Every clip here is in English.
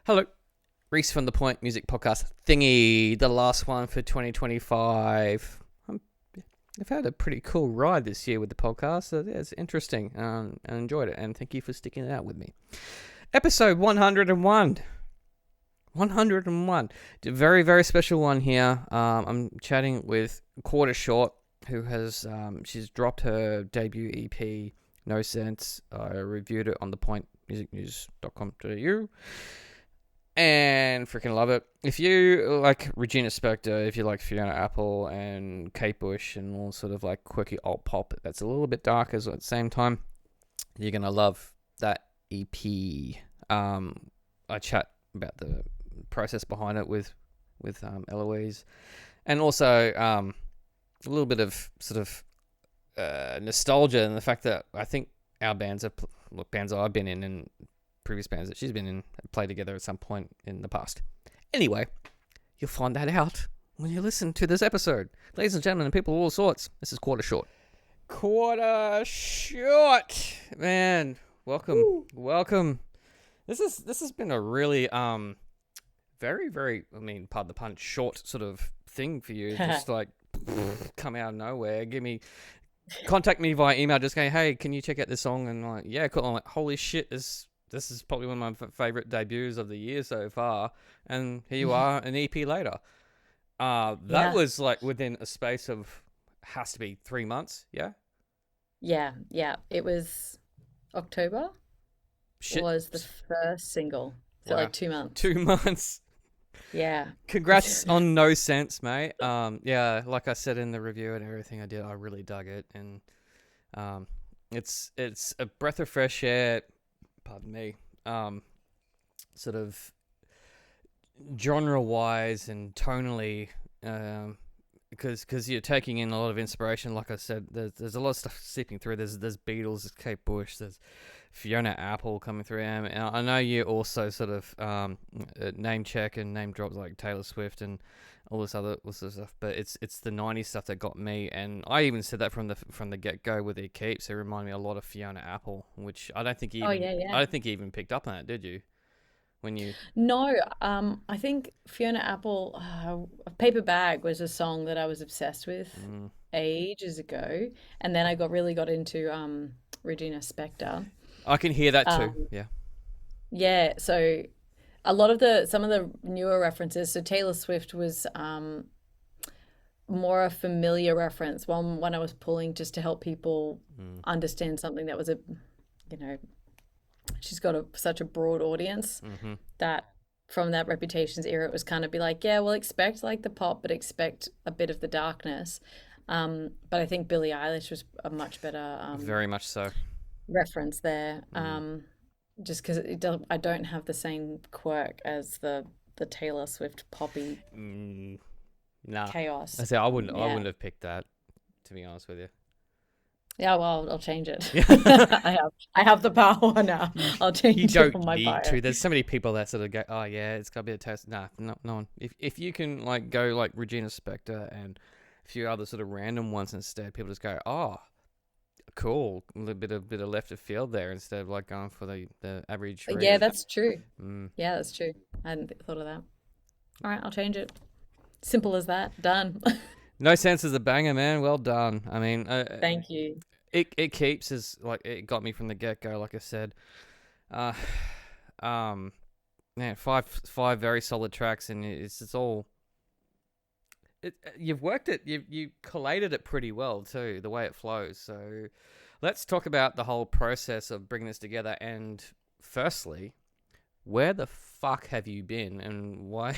Hello, Reese from the Point Music Podcast thingy, the last one for 2025. I've had a pretty cool ride this year with the podcast, so yeah, it's interesting. I enjoyed it, and thank you for sticking it out with me. Episode 101. 101. A very, very special one here. I'm chatting with Quarter Short, who has she's dropped her debut EP, No Sense. I reviewed it on thepointmusicnews.com.au. And freaking love it. If you like Regina Spektor, if you like Fiona Apple and Kate Bush and all sort of like quirky alt pop that's a little bit darker at the same time, you're going to love that EP. I chat about the process behind it with Eloise. And also a little bit of sort of nostalgia and the fact that I think our bands I've been in and previous bands that she's been in played together at some point in the past. Anyway, you'll find that out when you listen to this episode. Ladies and gentlemen and people of all sorts, this is Quarter Short. Quarter Short! Man, welcome. Woo. Welcome. This has been a really very, very, pardon the pun, short sort of thing for you. Just like come out of nowhere. Contact me via email, just going, hey, can you check out this song? And I'm like, yeah, cool. I'm like, holy shit, this is probably one of my favorite debuts of the year so far. And here you are, an EP later. That was like within a space of, has to be 3 months, yeah? Yeah. It was October. Shit. Was the first single. So wow. like 2 months. 2 months. Yeah. Congrats on No Sense, mate. Yeah, like I said in the review and everything I did, I really dug it. And it's a breath of fresh air. Pardon me, sort of genre-wise and tonally, because you're taking in a lot of inspiration. Like I said, there's a lot of stuff seeping through. There's Beatles, there's Kate Bush, there's Fiona Apple coming through. And I know you also sort of name check and name drops like Taylor Swift and all this other stuff, but it's the 90s stuff that got me, and I even said that from the get-go with It Keeps. It reminded me a lot of Fiona Apple, which I don't think you I don't think you even picked up on it, did you? When you No, I think Fiona Apple, Paper Bag was a song that I was obsessed with ages ago, and then I really got into Regina Spektor. I can hear that too. Yeah, so some of the newer references. So Taylor Swift was more a familiar reference, one I was pulling just to help people understand something that was she's got such a broad audience that from that Reputations era, it was kind of be like, yeah, well, expect like the pop, but expect a bit of the darkness. But I think Billie Eilish was a much better, very much so, reference there. Just because I don't have the same quirk as the Taylor Swift poppy chaos. I say I wouldn't have picked that, to be honest with you. Yeah, well, I'll change it. I have the power now. I'll change it on my bio. You don't need to. There's so many people that sort of go, oh yeah, it's got to be a taste. Nah, no one. If you can like go like Regina Spektor and a few other sort of random ones instead, people just go, oh, cool, a little bit of left of field there instead of like going for the average range. Yeah, that's true. Yeah, that's true. I hadn't thought of that. All right, I'll change it. Simple as that. Done. No Sense is a banger, man. Well done. I mean, thank you. It Keeps is like, it got me from the get go. Like I said, man, five very solid tracks, and it's all. You've worked it. You collated it pretty well too, the way it flows. So, let's talk about the whole process of bringing this together. And firstly, where the fuck have you been, and why?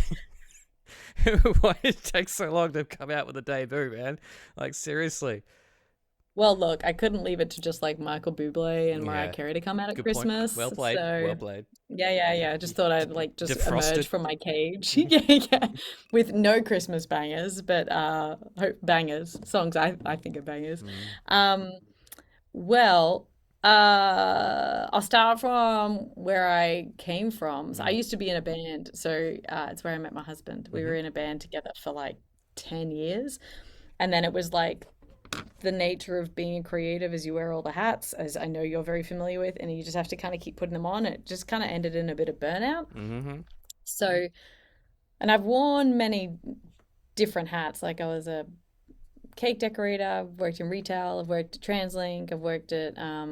Why did it take so long to come out with a debut, man? Like, seriously. Well, look, I couldn't leave it to just like Michael Bublé and Mariah Carey to come out at Christmas. Well played. So, well played. Yeah. I just thought I'd like just Defrosted. Emerge from my cage. yeah. With no Christmas bangers, but bangers. Songs I think are bangers. Well, I'll start from where I came from. So I used to be in a band. So it's where I met my husband. We were in a band together for like 10 years. And then it was like the nature of being a creative is you wear all the hats, as I know you're very familiar with, and you just have to kind of keep putting them on. It just kind of ended in a bit of burnout. So, and I've worn many different hats. Like I was a cake decorator, I've worked in retail, I've worked at TransLink, I've worked at I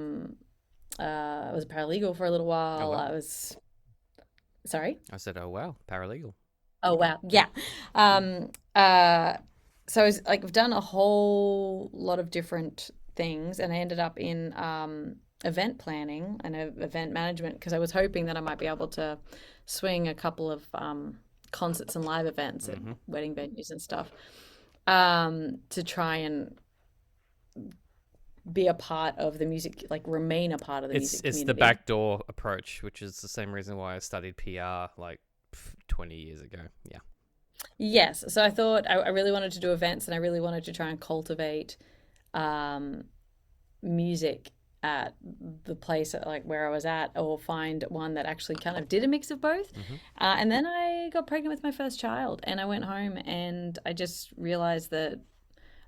was a paralegal for a little Oh while. wow. I was sorry. I said, oh wow, paralegal. Oh wow. Yeah. Um uh so I was like I've done a whole lot of different things and I ended up in event planning and event management because I was hoping that I might be able to swing a couple of concerts and live events at Mm-hmm. wedding venues and stuff to try and be a part of the music, like remain a part of the music It's the community. backdoor approach, which is the same reason why I studied PR like 20 years ago. Yeah. Yes, so I thought I really wanted to do events and I really wanted to try and cultivate um, music at the place like where I was at, or find one that actually kind of did a mix of both. Mm-hmm. And then I got pregnant with my first child, and I went home and I just realized that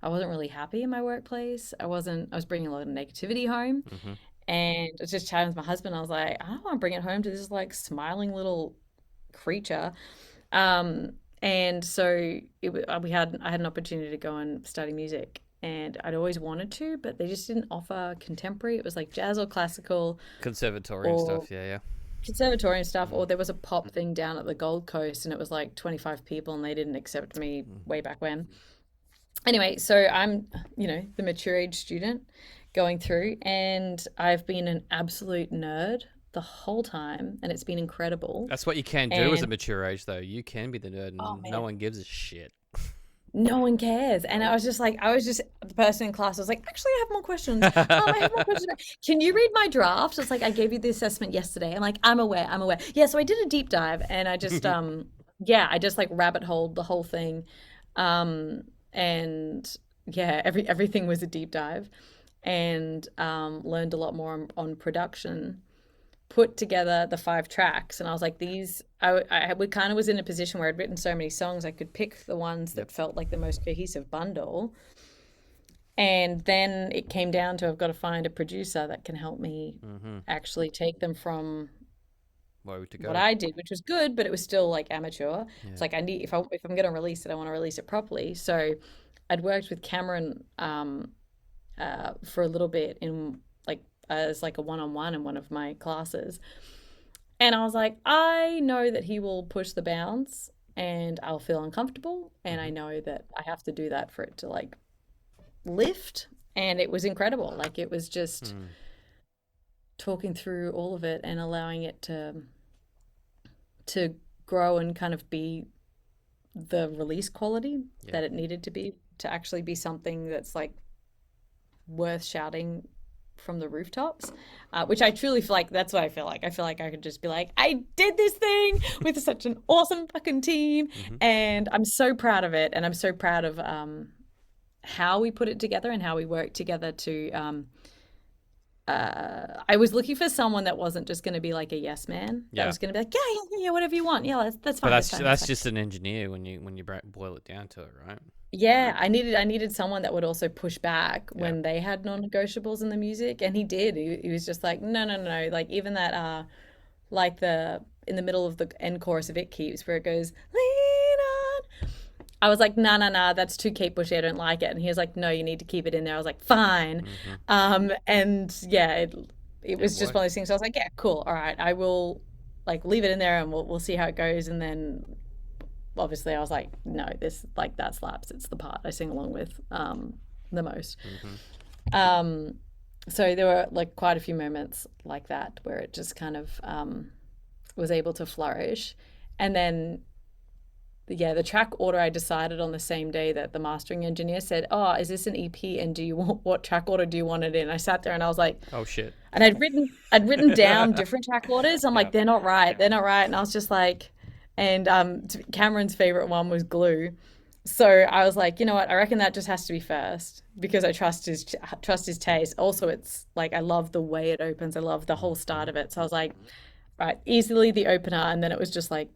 I wasn't really happy in my workplace. I wasn't. I was bringing a lot of negativity home, Mm-hmm. and I was just chatting with my husband. I was like, I don't want to bring it home to this like smiling little creature. Um, and so I had an opportunity to go and study music, and I'd always wanted to, but they just didn't offer contemporary. It was like jazz or classical Conservatory and or stuff. Yeah, yeah. conservatory and stuff, Mm-hmm. or there was a pop thing down at the Gold Coast, and it was like 25 people, and they didn't accept me way back when. Anyway, so I'm, the mature age student going through, and I've been an absolute nerd the whole time, and it's been incredible. That's what you can do as a And mature age, though. You can be the nerd, oh and no man, one gives a shit. no one cares. And Nope. I was just the person in class. I was like, actually, I have more questions. I have more questions. Can you read my draft? It's like I gave you the assessment yesterday. I'm like, I'm aware. I'm aware. Yeah. So I did a deep dive, and I just, yeah, I just like rabbit holed the whole thing, and yeah, everything was a deep dive, and learned a lot more on production, put together the 5 tracks, and I was like, these I kind of was in a position where I'd written so many songs I could pick the ones Yep. that felt like the most cohesive bundle. And then it came down to I've got to find a producer that can help me Mm-hmm. actually take them from Way to what go. I did, which was good, but it was still like amateur. It's Yeah. like I need if I'm going to release it, I want to release it properly. So I'd worked with Cameron for a little bit in like as like a one-on-one in one of my classes. And I was like, I know that he will push the bounds and I'll feel uncomfortable. And I Mm-hmm. know that I have to do that for it to like lift. And it was incredible. Like it was just Mm. talking through all of it and allowing it to grow and kind of be the release quality Yeah. that it needed to be, to actually be something that's like worth shouting from the rooftops, which I truly feel like that's what I feel like. I feel like I could just be like, I did this thing with such an awesome fucking team, Mm-hmm. and I'm so proud of it, and I'm so proud of how we put it together and how we worked together to. I was looking for someone that wasn't just going to be like a yes man, that Yeah. was going to be like, yeah, yeah, yeah, whatever you want, yeah, that's But fine, that's fine, that's that's fine. just an engineer when you boil it down to it, right? Yeah, I needed someone that would also push back Yeah. when they had non-negotiables in the music, and he did. He was just like, no, no, no, no. Like even that, like the in the middle of the end chorus of It Keeps, where it goes, lean on. I was like, nah, nah, nah, that's too Kate Bushy. I don't like it. And he was like, no, you need to keep it in there. I was like, fine. Mm-hmm. And yeah, it It was just one worked. of those things. I was like, yeah, cool, all right, I will like leave it in there, and we'll see how it goes, and then obviously I was like, no, this like that slaps. It's the part I sing along with the most. Mm-hmm. Um, so there were like quite a few moments like that where it just kind of was able to flourish. And then yeah, the track order I decided on the same day that the mastering engineer said, "Oh, is this an EP? And do you want what track order do you want it in?" I sat there and I was like, Oh shit. and I'd written down different track orders. I'm Yeah. like, they're not right. They're not right. And I was just like, and Cameron's favorite one was Glue. So I was like, you know what? I reckon that just has to be first because I trust his taste. Also, it's like I love the way it opens. I love the whole Mm-hmm. start of it. So I was like, right, easily the opener, and then it was just like,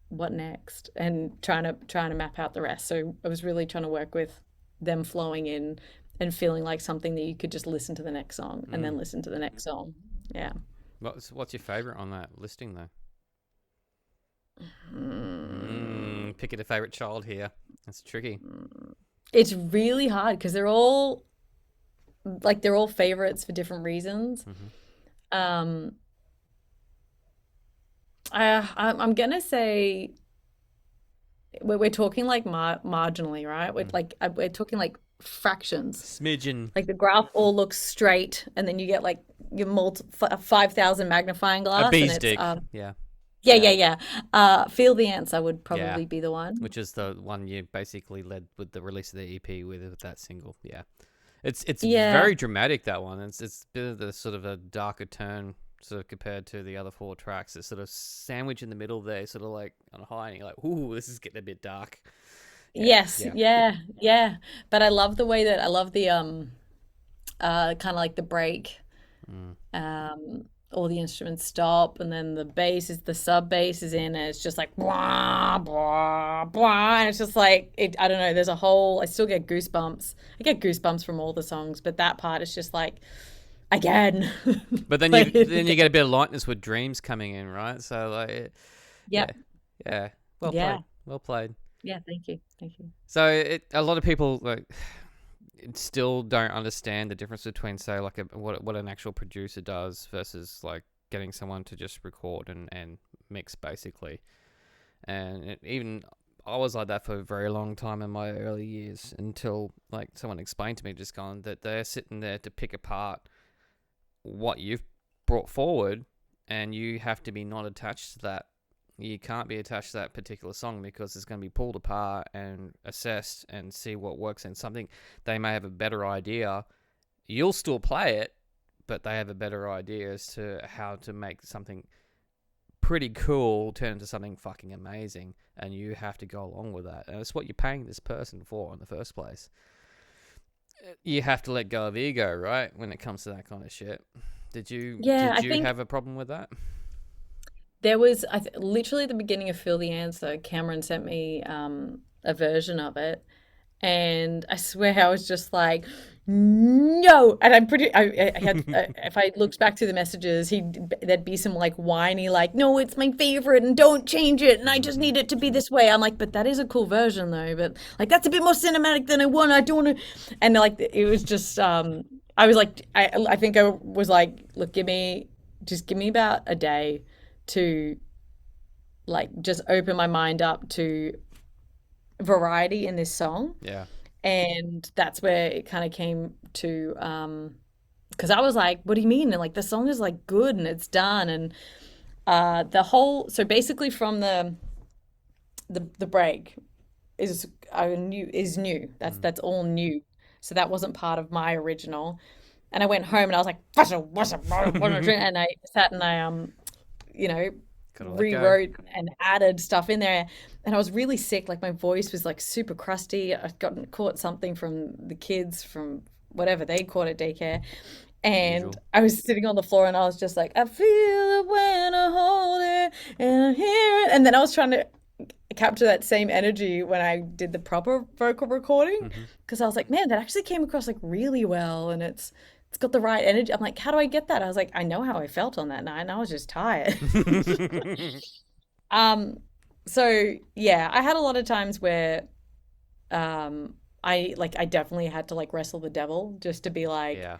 what next? And trying to map out the rest. So I was really trying to work with them flowing in and feeling like something that you could just listen to the next song and Mm. then listen to the next song. Yeah. What's your favorite on that listing though? Picking a favorite child here. That's tricky. It's really hard because they're all favorites for different reasons. Hmm. Um, I'm gonna say we're talking like marginally, right? We're Mm. like we're talking like fractions. Smidgen. Like the graph all looks straight, and then you get like your 5,000 magnifying A glass, and bee's it's dick. Yeah. yeah, yeah, yeah. Feel the Answer would Yeah. probably be the one. Which is the one you basically led with the release of the EP with that single. Yeah. It's Yeah, very dramatic, that one. It's a bit of the sort of a darker turn sort of compared to the other four tracks. It's sort of sandwich in the middle there, sort of like on high, and you're like, ooh, this is getting a bit dark. Yeah, yes, yeah. yeah, yeah. But I love the way that I love the kind of like the break. Mm. All the instruments stop, and then the sub bass is in, and it's just like blah blah blah, and it's just like it. I don't know. There's a whole. I still get goosebumps. I get goosebumps from all the songs, but that part is just like again. But then Play you it then you again. get a bit of lightness with Dreams coming in, right? So like, yeah, Yep. yeah. Well Yeah. played, well played. Yeah. Thank you. Thank you. So a lot of people like still don't understand the difference between, say, like what an actual producer does versus like getting someone to just record and mix basically. And even I was like that for a very long time in my early years until like someone explained to me, just gone, that they're sitting there to pick apart what you've brought forward, and you have to be not attached to that. You can't be attached to that particular song because it's going to be pulled apart and assessed and see what works in something. They may have a better idea. You'll still play it, but they have a better idea as to how to make something pretty cool turn into something fucking amazing, and you have to go along with that. And it's what you're paying this person for in the first place. You have to let go of ego, right, when it comes to that kind of shit. Did you Yeah. did I you think have a problem with that? there was literally at the beginning of Feel the Answer. Cameron sent me a version of it, and I swear I was just like, no. And I'm pretty. I had if I looked back through the messages, there'd be some like whiny like, no, it's my favorite, and don't change it, and I just Mm-hmm. need it to be this way. I'm like, but that is a cool version though. But like that's a bit more cinematic than I want. I don't want to. And like it was just. I was like, I think I was like, look, give me about a day to like just open my mind up to variety in this song. Yeah. And that's where it kind of came to because I was like, what do you mean? And like the song is like good and it's done. And the whole so basically from the break is new. Mm. That's all new. So that wasn't part of my original. And I went home and I was like, and I sat and I you know, Gotta let go. rewrote and added stuff in there. And I was really sick. Like my voice was like super crusty. I'd gotten caught something from the kids from whatever they caught at daycare. And Usual. I was sitting on the floor and I was just like, I feel it when I hold it and I hear it. And then I was trying to capture that same energy when I did the proper vocal recording Hmm. because I was like, man, that actually came across like really well and it's got the right energy. I'm like, how do I get that? I was like, I know how I felt on that night and I was just tired. Um, so yeah, I had a lot of times where I definitely had to like wrestle the devil just to be like, Yeah.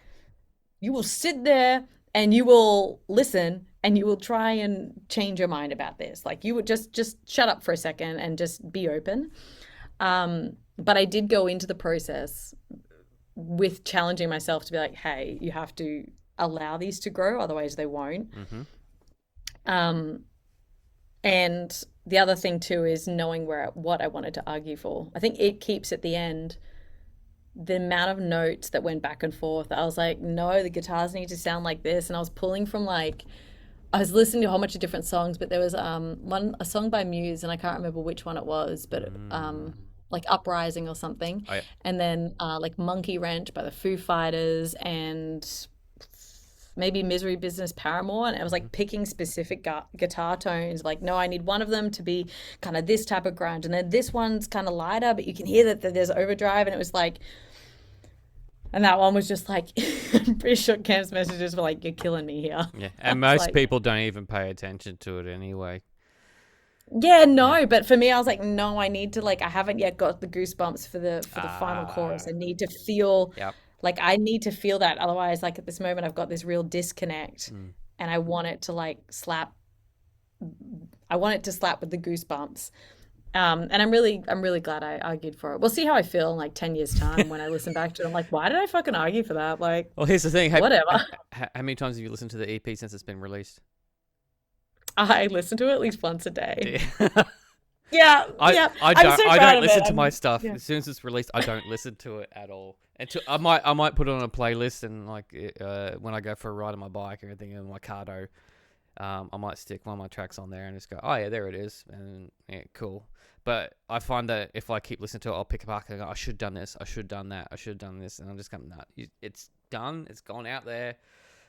you will sit there and you will listen and you will try and change your mind about this. Like you would just shut up for a second and just be open. But I did go into the process with challenging myself to be like, hey, you have to allow these to grow, otherwise they won't. Hmm. Um, and the other thing too is knowing what I wanted to argue for. I think it keeps at the end the amount of notes that went back and forth. I was like, no, the guitars need to sound like this, and I was pulling from like I was listening to a whole bunch of different songs, but there was a song by Muse, and I can't remember which one it was, but Mm. like Uprising or something, Oh, yeah. and then like Monkey Wrench by the Foo Fighters, and maybe Misery Business Paramore, and I was Hmm. like picking specific guitar tones. Like, no, I need one of them to be kind of this type of grunge, and then this one's kind of lighter, but you can hear that there's overdrive, and it was like, and that one was just like, I'm pretty sure Cam's messages were like, "You're killing me here." Yeah. I And was most like, people don't even pay attention to it anyway. Yeah, Yeah. no, but for me, I was like, no, I need to like, I haven't yet got the goosebumps for the final chorus. Ah. I need to feel Yep. like I need to feel that. Otherwise, like at this moment, I've got this real disconnect, Mm. and I want it to like slap. I want it to slap with the goosebumps. And I'm really glad I argued for it. We'll see how I feel in like 10 years' time when I listen back to it. I'm like, why did I fucking argue for that? Like, Well, here's the thing. whatever. How many times have you listened to the EP since it's been released? I listen to it at least once a day. Yeah. Yeah, I yeah. I I'm don't so I proud don't of it. listen to my stuff Yeah. as soon as it's released. I don't listen to it at all. And I might put it on a playlist and like when I go for a ride on my bike or anything in my cardo, I might stick one of my tracks on there and just go, oh yeah, there it is, and yeah, cool. But I find that if I keep listening to it, I'll pick it back and go, I should have done this, I should have done that, I should have done this, and I'm just going, nah, it's done, it's gone out there.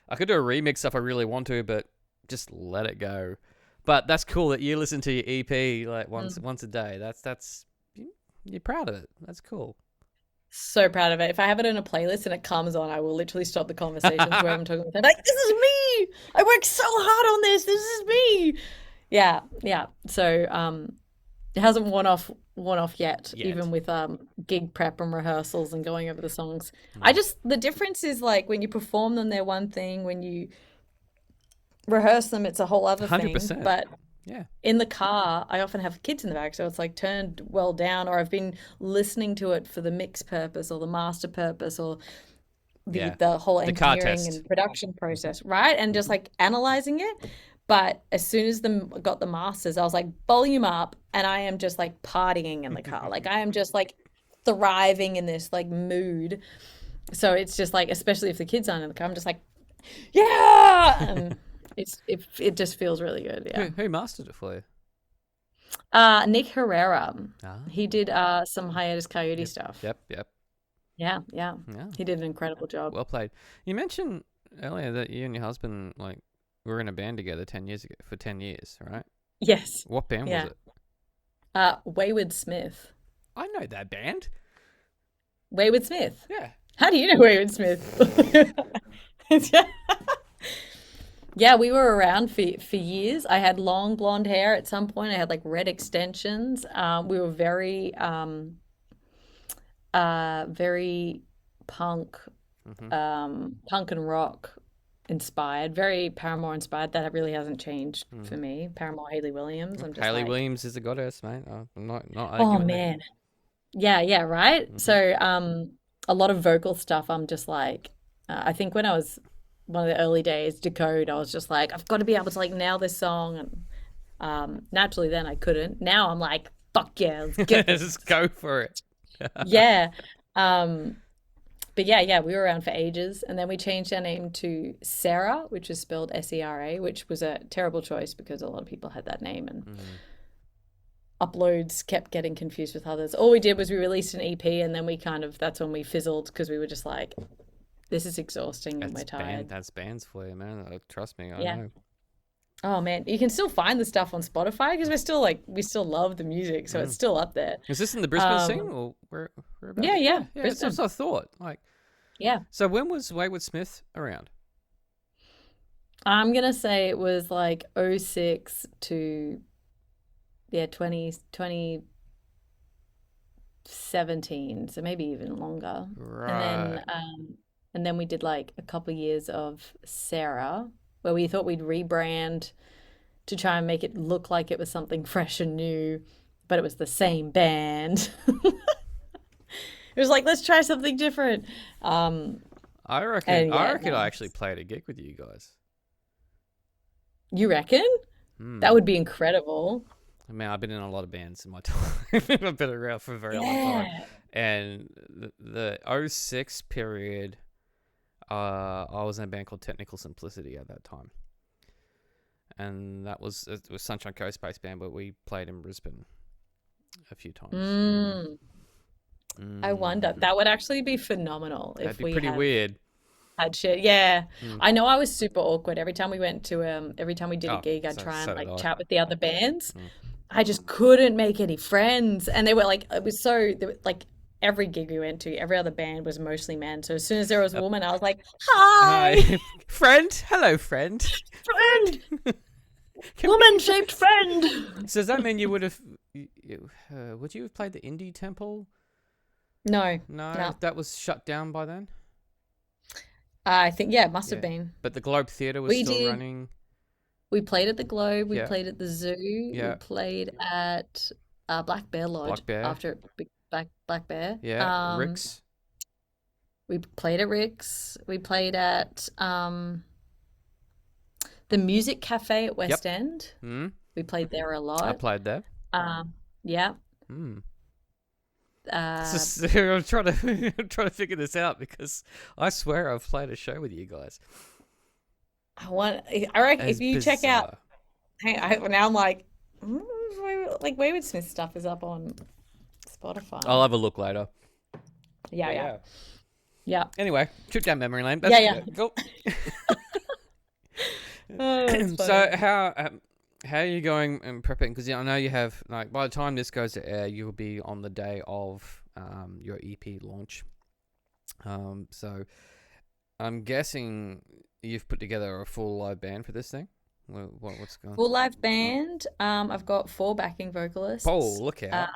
I could do a remix if I really want to, but just let it go. But that's cool that you listen to your EP like Mm. once a day. You're proud of it. That's cool. So proud of it. If I have it in a playlist and it comes on, I will literally stop the conversation to whoever I'm talking with. I'm like, this is me. I worked so hard on this. This is me. Yeah, yeah. So it hasn't worn off yet, Yet. even with gig prep and rehearsals and going over the songs. I Mm. just the difference is like when you perform them, they're one thing. When you rehearse them, it's a whole other thing. 100%. But Yeah. in the car, I often have kids in the back, so it's like turned well down, or I've been listening to it for the mix purpose or the master purpose or Yeah. the whole The car engineering test. and production Hmm. process, right? And just like analyzing it. But as soon as the got the masters, I was like volume up, and I am just like partying in the car. Like I am just like thriving in this like mood. So it's just like, especially if the kids aren't in the car, I'm just like, yeah, and it just feels really good. Yeah. Who mastered it for you? Nick Herrera. Ah. He did some Hiatus Coyote Yep. stuff. Yep. Yep. Yeah, yeah. Yeah. He did an incredible job. Well played. You mentioned earlier that you and your husband like were in a band together 10 years ago for 10 years, right? Yes. What band was Yeah. it? Wayward Smith. I know that band. Wayward Smith. Yeah. How do you know Wayward Smith? Yeah, we were around for years. I had long blonde hair at some point. I had like red extensions. We were very punk, Hmm. punk and rock inspired, very Paramore inspired. That really hasn't changed Mm. for me. Paramore, Hayley Williams. I'm just Hayley like, Williams is a goddess, mate. I'm not oh arguing there. man, yeah, yeah, right. Hmm. So, a lot of vocal stuff. I'm just like, I think when I was one of the early days, Decode, I was just like, I've got to be able to like nail this song, and naturally, then I couldn't. Now I'm like, fuck yeah, let's get this. Just go for it. Yeah. Um, but yeah, yeah, we were around for ages, and then we changed our name to Sarah, which is spelled Sera, which was a terrible choice because a lot of people had that name, and Mm. uploads kept getting confused with others. All we did was we released an EP, and then we kind of that's when we fizzled because we were just like, this is exhausting and we're tired. That's bands for you, man. Trust me, I Yeah. know. Oh man, you can still find the stuff on Spotify because we're still like we still love the music, so it's Mm. still up there. Is this in the Brisbane scene Um, or whereabouts? yeah, yeah, Yeah, yeah. It's just Brisbane. I thought. Like, Yeah. so when was Wayward Smith around? I'm gonna say it was like '06 to yeah 2017, so maybe even longer. And Right. then we did like a couple of years of Sarah, where we thought we'd rebrand to try and make it look like it was something fresh and new, but it was the same band. It was like, let's try something different. Um, and I yeah, reckon I no. actually played a gig with you guys. You reckon? That Hmm. would be incredible. I mean, I've been in a lot of bands in my time. I've been around for a very long time. Yeah. And the '06 period, I was in a band called Technical Simplicity at that time. And it was Sunshine Coast based band, but we played in Brisbane a few times. Mm. Mm, I wonder. Mm. That would actually be phenomenal That'd if be we pretty have weird. had shit. Yeah. Mm. I know I was super awkward. Every time we did a Oh, gig, I'd try and so did like I. chat with the other bands. Mm. I just couldn't make any friends. And they were like, it was so, they were, like, every gig we went to, every other band was mostly men. So as soon as there was a Uh, woman, I was like, hi, Hi, friend. Hello, friend. friend. Woman-shaped friend. So does that mean you would have? Would you have played the Indie Temple? No, No, no. that was shut down by then. I think yeah, it must have Yeah, been. but the Globe Theatre was We still did. running. We played at the Globe. We Yeah, played at the Zoo. We yeah. played at Black Bear Lodge Black Bear. after Black Bear. Yeah, Rick's. We played at Rick's. We played at the Music Cafe at Yep. West End. Hmm. We played there a I lot. played there. Yeah. Hmm. Uh, I'm trying to I'm trying to figure this out because I swear I've played a show with you guys. I reckon As if you check out, bizarre. now I'm like, like Wayward Smith stuff is up on I'll Spotify. have a look later. Yeah, But yeah, yeah. yeah, Anyway, trip down memory lane. yeah, That's yeah. cool. Oh, that's So funny. how are you going and prepping? Because I know you have like by the time this goes to air, you will be on the day of your EP launch. So I'm guessing you've put together a full live band for this thing. What's going? Full live band. I've got four backing Oh, vocalists. look Um, out!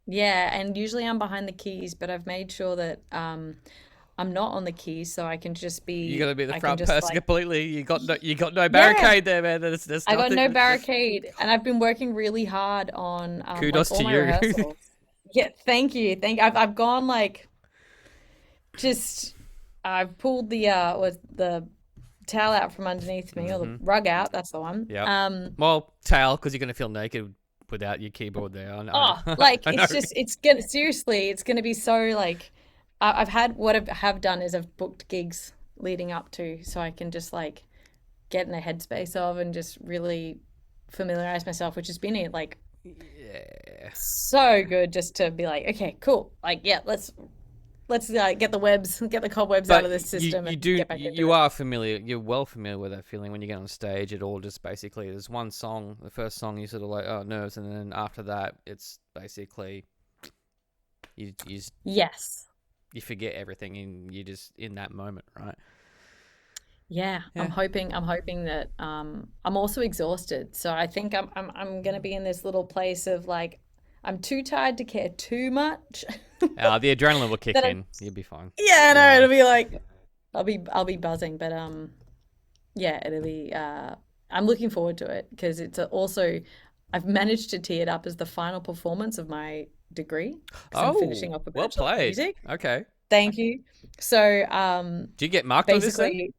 yeah, and usually I'm behind the keys, but I've made sure that I'm not on the keys, so I can just You got be. to be the I can front just person like. completely. You got no Yeah, barricade there, man. There's I got no nothing. barricade, and I've been working really hard on like Kudos all to my you. rehearsals. Yeah, thank you, thank. I've gone like just. I've pulled the towel out from underneath me, or the Hmm. rug out. That's the one. Yep. Well, tail, because you're gonna feel naked without your keyboard there. Oh, I, like I know. it's gonna seriously, it's gonna be so like I've had what I have done is I've booked gigs leading up to, so I can just like get in the headspace of and just really familiarize myself, which has been like Yeah. so good just to be like, okay, cool, like yeah, let's get the cobwebs out But of this system you and do get back into you it. are familiar. You're well familiar with that feeling when you get on stage. It all just basically there's one song. The first song you sort of like oh nerves, and then after that it's basically you Yes. you forget everything and you just in that moment, right? Yeah, Yeah. I'm hoping that I'm also exhausted. So I think I'm gonna be in this little place of like I'm too tired to care too much. The adrenaline will kick That I in. You'll be fine. Yeah, no, Yeah. it'll be like I'll be buzzing, but yeah, it'll be I'm looking forward to it because it's also I've managed to tee it up as the final performance of my degree because I'm finishing Oh, up a well Bachelor of played. Music. Okay. Thank you. So Do you get marked on this then? basically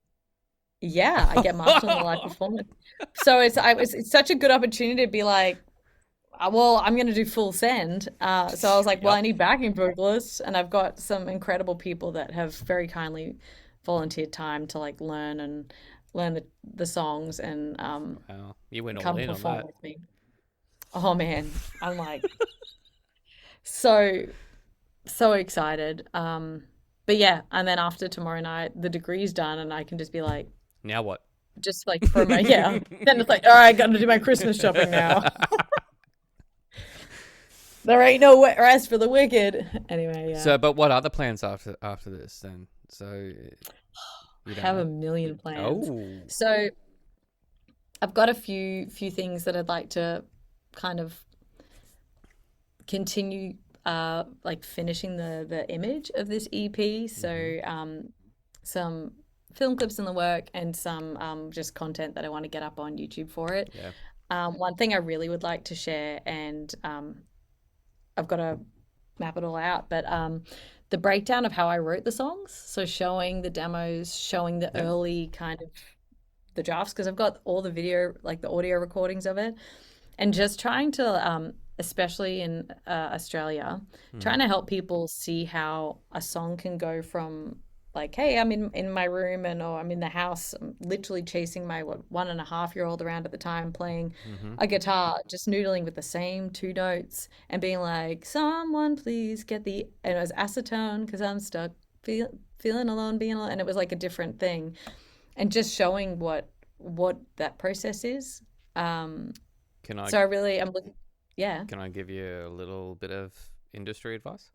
yeah, I get marked on the live performance. So it's such a good opportunity to be like, well, I'm going to do full send. So I was like, well, I Yep. need backing vocalists, and I've got some incredible people that have very kindly volunteered time to like learn the songs and Wow. You went all come in on perform that. with me. Oh man, I'm like so so excited. But yeah, and then after tomorrow night, the degree's done, and I can just be like, Now what? just like for my yeah. Then it's like, all right, got to do my Christmas shopping now. There ain't no rest for the wicked. Anyway, yeah. So, but what other plans after this then? So you I don't have a know. million plans. Oh. So I've got a few things that I'd like to kind of continue like finishing the image of this EP. Hmm. So some film clips in the work and some just content that I want to get up on YouTube for it. Yeah. One thing I really would like to share, and I've got to map it all out, but the breakdown of how I wrote the songs. So showing the demos, showing the Yeah. early kind of the drafts, because I've got all the video, like the audio recordings of it, and just trying to, especially in Australia, Hmm. trying to help people see how a song can go from like, hey, I'm in my room and or I'm in the house, I'm literally chasing my 1.5-year-old around at the time, playing Hmm. a guitar, just noodling with the same two notes and being like, someone please get the, and it was acetone because I'm stuck, feeling alone, being alone, and it was like a different thing, and just showing what that process is. Um, Can I so I really, I'm looking, yeah, can I give you a little bit of industry advice?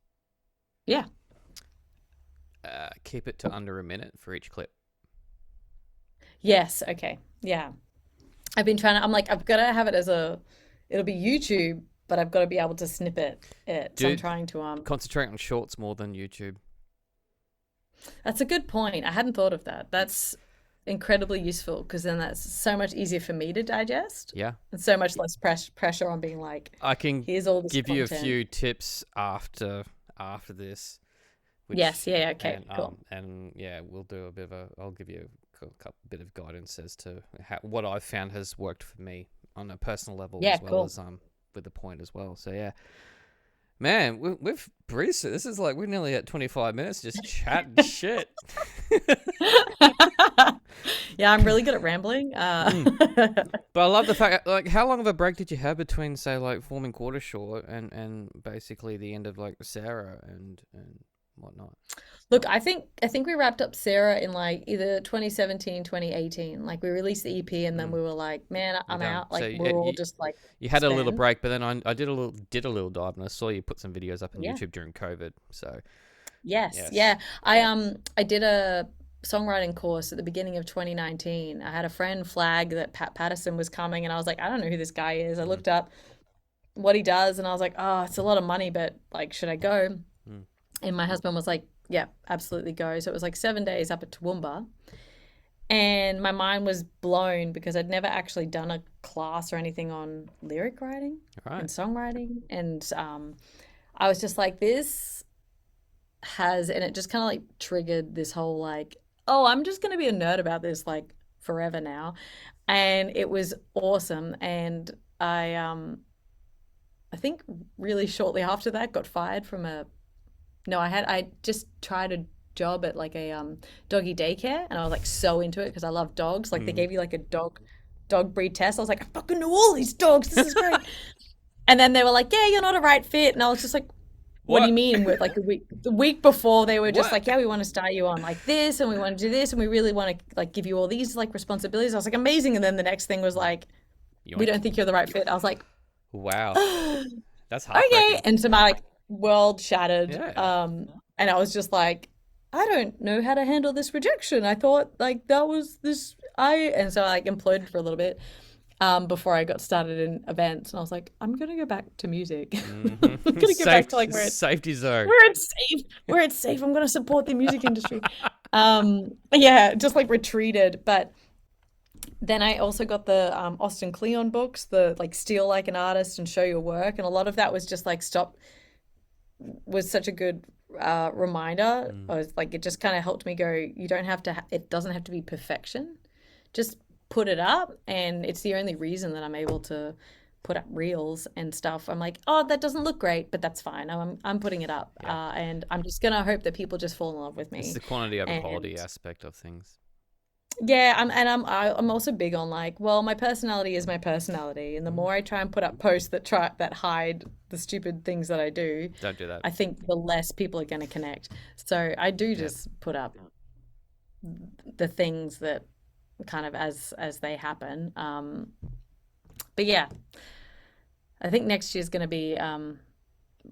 yeah, Keep it to under a minute for each clip. yes, okay, yeah, I've been trying to. I'm like, I've got to have it as a. It'll be YouTube, but I've got to be able to snippet it. So I'm Do trying to. concentrate on shorts more than YouTube. That's a good point. I hadn't thought of that. That's incredibly useful because then that's so much easier for me to digest Yeah. and so much less pressure on being like, I can here's all this give you a content. few tips after this, Yes. which Yeah. Okay. Cool. and yeah, we'll do a bit of a. I'll give you a bit of guidance as to what I've found has worked for me on a personal level Yeah. as well Cool. as with the point as well. So yeah, man, we've breezed it. This is like we're nearly at 25 minutes just chatting shit. Yeah, I'm really good at rambling. Mm. But I love the fact, like, how long of a break did you have between, say, like, forming Quarter Short and basically the end of, like, Sarah and whatnot? Look, I think we wrapped up Sarah in like either 2017, 2018. Like we released the EP and then Mm, we were like, man, you're I'm done. out. So Like we're all just like you had a little spent. break, but then I did a little dive, and I saw you put some videos up on Yeah. YouTube during COVID. So Yes. yes, Yeah. I did a songwriting course at the beginning of 2019. I had a friend flag that Pat Patterson was coming and I was like, I don't know who this guy is. I mm, looked up what he does and I was like, oh, it's a lot of money, but like, should I go? mm, And my husband was like, yeah, absolutely go. So it was like 7 days up at Toowoomba. And my mind was blown because I'd never actually done a class or anything on lyric writing all and right, songwriting. And I was just like, this has, and it just kind of like triggered this whole like, oh, I'm just going to be a nerd about this like forever now. And it was awesome. And I think really shortly after that got fired from a no, I just tried a job at like a doggy daycare, and I was like so into it because I love dogs. Like they mm, gave you like a dog breed test. I was like, I fucking know all these dogs. This is great. And then they were like, yeah, you're not a right fit. And I was just like, what do you what, mean? With like the week before, they were just what? like, yeah, we want to start you on like this, and we want to do this, and we really want to like give you all these like responsibilities. I was like, amazing. And then the next thing was like, we Yoink! don't think you're the right fit. I was like, Wow, okay. that's heartbreaking. And so my like world shattered. Yeah, And I was just like, I don't know how to handle this rejection. I thought like that was this and so I like imploded for a little bit before I got started in events and I was like, I'm gonna go back to music. I'm gonna go back to like safety zone. where it's safe. Where it's safe. I'm gonna support the music industry. Yeah, just like retreated. But then I also got the Austin Kleon books, the like Steal Like an Artist and Show Your Work, and a lot of that was just like stop was such a good reminder. Mm, I was like, it just kind of helped me go. You don't have to. It doesn't have to be perfection. Just put it up, and it's the only reason that I'm able to put up reels and stuff. I'm like, oh, that doesn't look great, but that's fine. I'm putting it up, yeah, and I'm just gonna hope that people just fall in love with it's me. the quantity over quality And aspect of things. yeah, I'm also big on like, well, my personality is my personality, and the Mm, more I try and put up posts that hide the stupid things that I do, don't do that. I think the less people are going to connect. So I do Yeah. just put up the things that kind of as they happen. But yeah, I think next year's going to be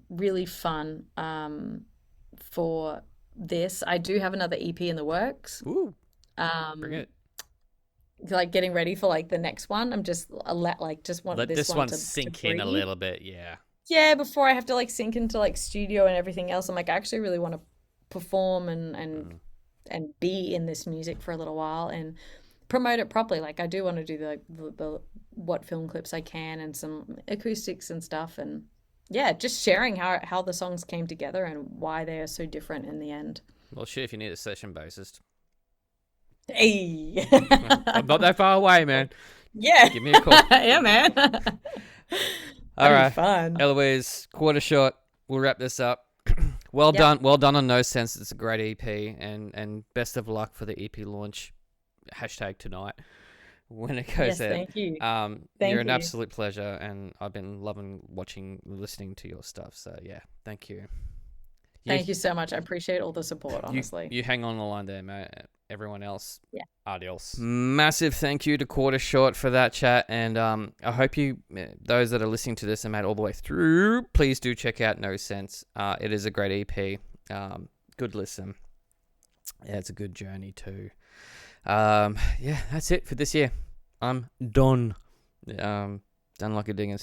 really fun for this. I do have another EP in the works. Ooh, bring Um, it. like getting ready for like the next one. I'm just like just want Let this this one one to sink in a breathe. little bit. Yeah. Yeah, before I have to like sink into like studio and everything else. I'm like I actually really want to perform Mm, and be in this music for a little while and promote it properly. Like I do want to do the what film clips I can and some acoustics and stuff and yeah, just sharing how the songs came together and why they are so different in the end. well, shit, if you need a session bassist, Hey. I'm not that far away, man. Yeah. Give me a call. Yeah, man. All That'd be right, fun. Eloise, quarter shot. We'll wrap this up. Well Yep. done, well done on No Sense. It's a great EP, and best of luck for the EP launch. Hashtag tonight when it goes Yes, out. thank you. You're Thank an you. absolute pleasure, and I've been loving watching, listening to your stuff. So yeah, thank you. You Thank you so much. I appreciate all the support, you honestly. you hang on the line there, mate. Everyone else, Yeah. adios. Massive thank you to Quarter Short for that chat, and I hope you, those that are listening to this and made all the way through, please do check out No Sense. It is a great EP. Good listen. Yeah, it's a good journey too. Yeah, that's it for this year. I'm done. Done like a dinger,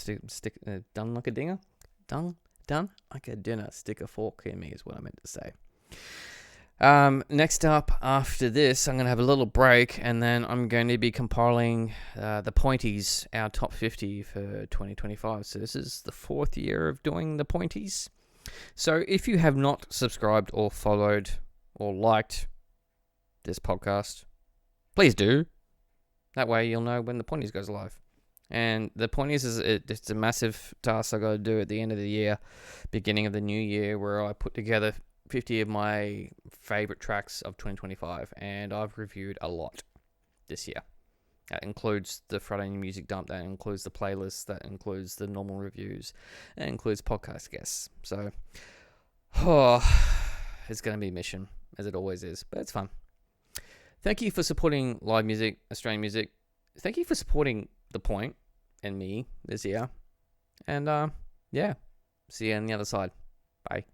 done like a dinger? Done like a dinner. Stick a fork in me is what I meant to say. Next up, after this, I'm going to have a little break, and then I'm going to be compiling the Pointies, our top 50 for 2025. So this is the 4th year of doing the Pointies. So if you have not subscribed or followed or liked this podcast, please do. That way you'll know when the Pointies goes live. And the Pointies it's a massive task I got to do at the end of the year, beginning of the new year, where I put together 50 of my favorite tracks of 2025, and I've reviewed a lot this year. That includes the Friday New Music Dump, that includes the playlist, that includes the normal reviews, that includes podcast guests. So, it's going to be a mission, as it always is, but it's fun. Thank you for supporting live music, Australian music. Thank you for supporting The Point and me this year. And, yeah, see you on the other side. Bye.